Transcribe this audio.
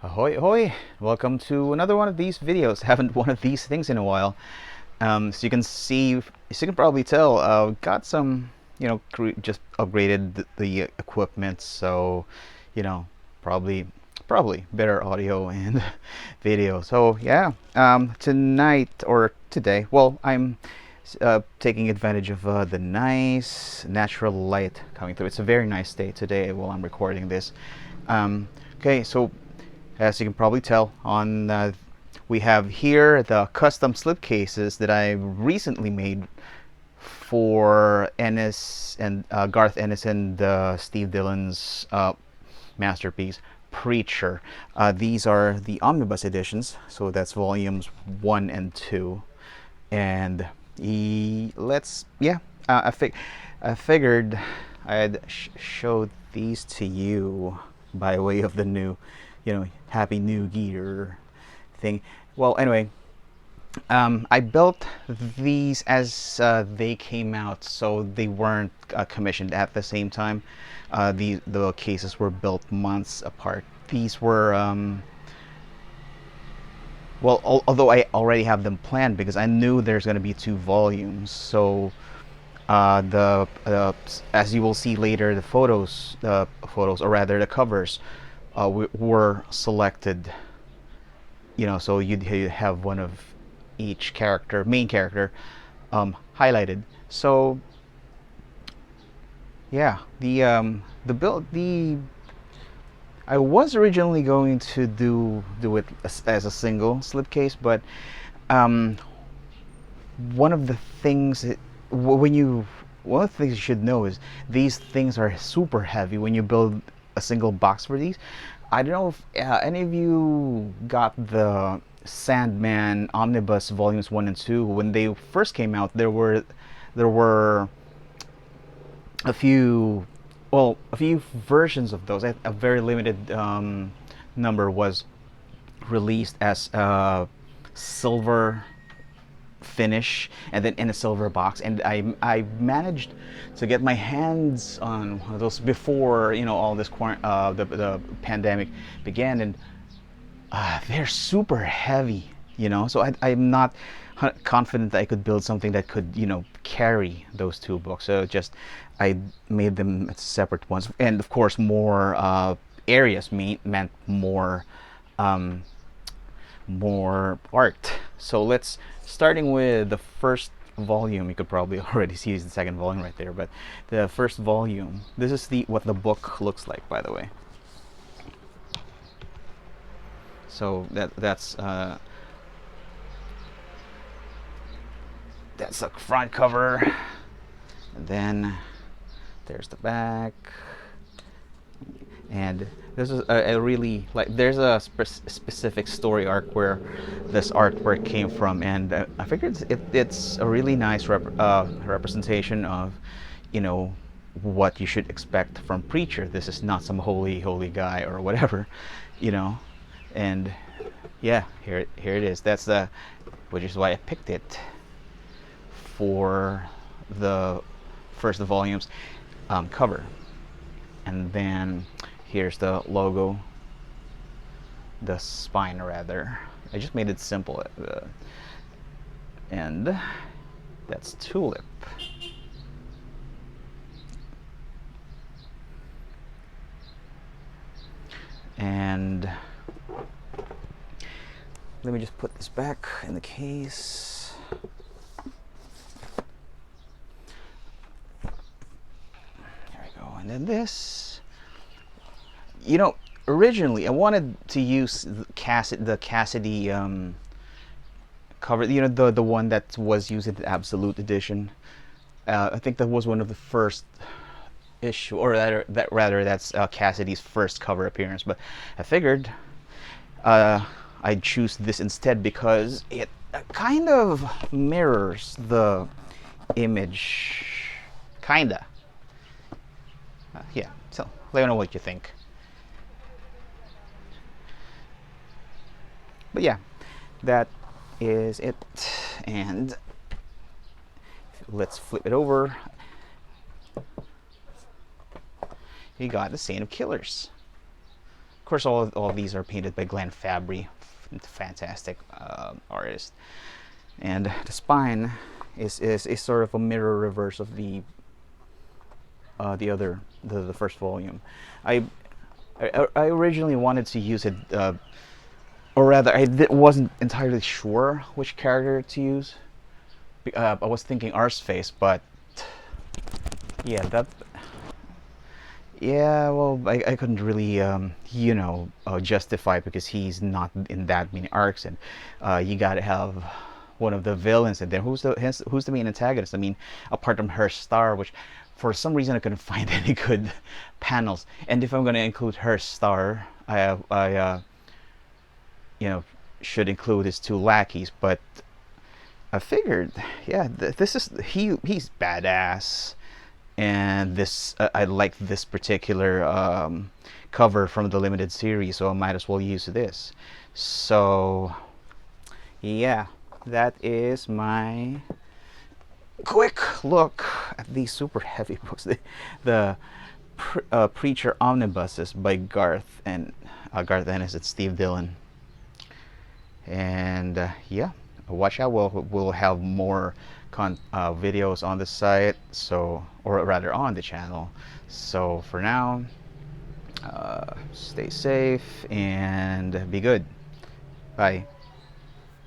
Ahoy, ahoy! Welcome to another one of these videos. Haven't one of these things in a while. So you can see, as you can probably tell, got some, just upgraded the equipment. So, you know, probably, probably better audio and video. So yeah, tonight or today, well, I'm taking advantage of the nice natural light coming through. It's a very nice day today while I'm recording this. Okay, so as you can probably tell, we have here the custom slipcases that I recently made for Ennis and Garth Ennis and Steve Dillon's masterpiece Preacher. These are the Omnibus editions, so that's volumes 1 and 2. And I figured I'd show these to you by way of the new, Happy New Year thing. Well, anyway, I built these as they came out, so they weren't commissioned at the same time. The cases were built months apart. These were although I already have them planned because I knew there's going to be 2 volumes. So as you will see later, the photos, or rather the covers, were selected. So you'd have one of each main character, highlighted. So yeah, the build the I was originally going to do it as a single slipcase, but um, one of the things that, one of the things you should know is these things are super heavy when you build a single box for these. I don't know if any of you got the Sandman Omnibus volumes 1 and 2. When they first came out, there were a few, a few versions of those. A very limited number was released as silver finish and then in a silver box, and I managed to get my hands on one of those before all this the pandemic began, and they're super heavy, so I'm not confident that I could build something that could carry those 2 books. So just I made them separate ones, and of course more areas meant more art. So let's starting with the first volume. You could probably already see the second volume right there, but the first volume, this is what the book looks like, by the way. So that's the front cover, and then there's the back. And this is a really, there's a specific story arc where this artwork came from, and I figured it's a really nice representation of what you should expect from Preacher. This is not some holy guy or whatever, and yeah, here it is. Which is why I picked it for the first volume's cover. And then here's the logo, the spine rather. I just made it simple, and that's Tulip. And let me just put this back in the case. There we go. And then this, originally I wanted to use the Cassidy cover, the one that was used in the Absolute edition. I think that was one of the first issue, or rather that's Cassidy's first cover appearance. But I figured I'd choose this instead because it kind of mirrors the image, kinda. Yeah, so let me know what you think. But yeah, that is it. And let's flip it over. You got the Saint of Killers. course, all of these are painted by Glenn Fabry, fantastic artist. And the spine is sort of a mirror reverse of the first volume. I originally wanted to use it, or rather, wasn't entirely sure which character to use. I was thinking Arseface, but yeah, well, I couldn't really, justify it because he's not in that many arcs, and you gotta have one of the villains, and then who's the main antagonist? I mean, apart from her star, which for some reason I couldn't find any good panels. And if I'm gonna include her star, I should include his two lackeys. But I figured, yeah, he's badass, and this I like this particular cover from the limited series, so I might as well use this. So yeah, that is my quick look at these super heavy books. The Preacher Omnibuses by Garth Ennis and Steve Dillon. And yeah, watch out. We'll have more videos on the site, or rather on the channel. So for now, stay safe and be good. Bye.